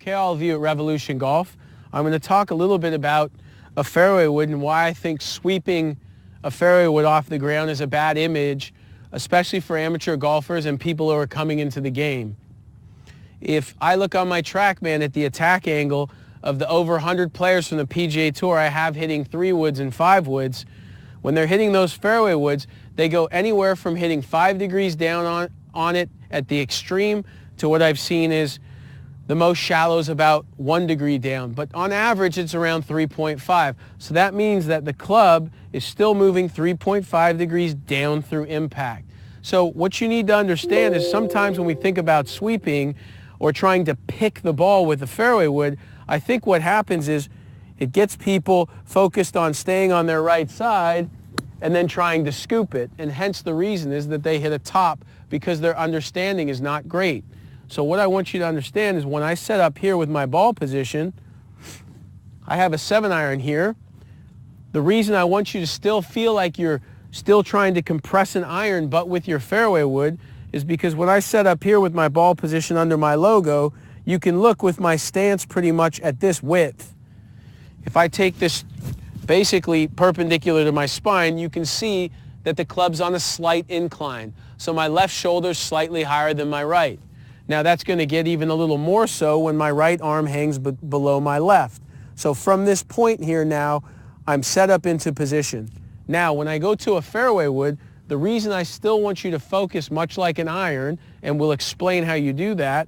Okay, all of you at Revolution Golf. I'm going to talk a little bit about a fairway wood and why I think sweeping a fairway wood off the ground is a bad image, especially for amateur golfers and people who are coming into the game. If I look on my TrackMan at the attack angle of the over 100 players from the PGA Tour I have hitting 3 woods and 5 woods, when they're hitting those fairway woods, they go anywhere from hitting 5 degrees down on it at the extreme to what I've seen is the most shallow is about 1 degree down, but on average it's around 3.5. So that means that the club is still moving 3.5 degrees down through impact. So what you need to understand is sometimes when we think about sweeping or trying to pick the ball with a fairway wood, I think what happens is it gets people focused on staying on their right side and then trying to scoop it. And hence the reason is that they hit a top because their understanding is not great. So what I want you to understand is when I set up here with my ball position, I have a 7-iron here. The reason I want you to still feel like you're still trying to compress an iron but with your fairway wood is because when I set up here with my ball position under my logo, you can look with my stance pretty much at this width. If I take this basically perpendicular to my spine, you can see that the club's on a slight incline. So my left shoulder's slightly higher than my right. Now that's going to get even a little more so when my right arm hangs below my left. So from this point here now, I'm set up into position. Now when I go to a fairway wood, the reason I still want you to focus much like an iron, and we'll explain how you do that,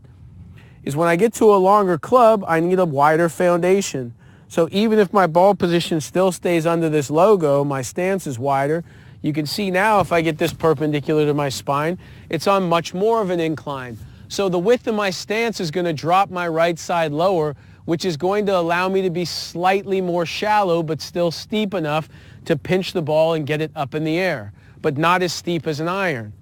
is when I get to a longer club, I need a wider foundation. So even if my ball position still stays under this logo, my stance is wider. You can see now if I get this perpendicular to my spine, it's on much more of an incline. So the width of my stance is going to drop my right side lower, which is going to allow me to be slightly more shallow but still steep enough to pinch the ball and get it up in the air, but not as steep as an iron.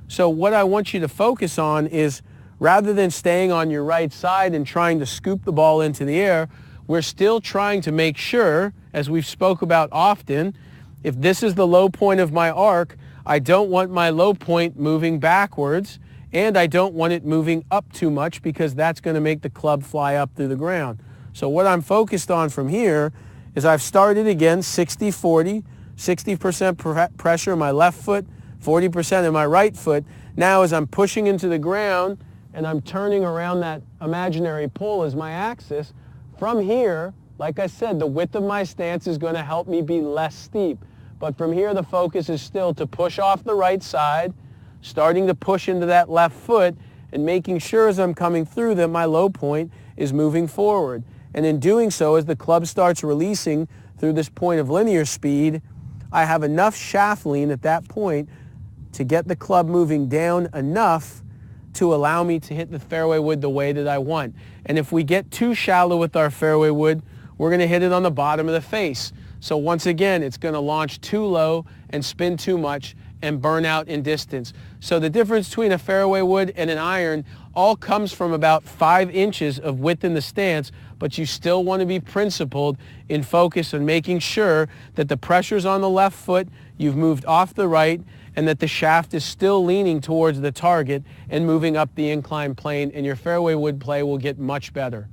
So what I want you to focus on is rather than staying on your right side and trying to scoop the ball into the air, we're still trying to make sure, as we've spoke about often, if this is the low point of my arc, I don't want my low point moving backwards, and I don't want it moving up too much because that's going to make the club fly up through the ground. So what I'm focused on from here is I've started again 60-40, 60% pressure in my left foot, 40% in my right foot. Now as I'm pushing into the ground and I'm turning around that imaginary pole as my axis, from here, like I said, the width of my stance is going to help me be less steep. But from here the focus is still to push off the right side, starting to push into that left foot and making sure as I'm coming through that my low point is moving forward. And in doing so, as the club starts releasing through this point of linear speed, I have enough shaft lean at that point to get the club moving down enough to allow me to hit the fairway wood the way that I want. And if we get too shallow with our fairway wood, we're going to hit it on the bottom of the face. So once again, it's going to launch too low and spin too much and burn out in distance. So the difference between a fairway wood and an iron all comes from about 5 inches of width in the stance, but you still want to be principled in focus on making sure that the pressure's on the left foot, you've moved off the right, and that the shaft is still leaning towards the target and moving up the inclined plane, and your fairway wood play will get much better.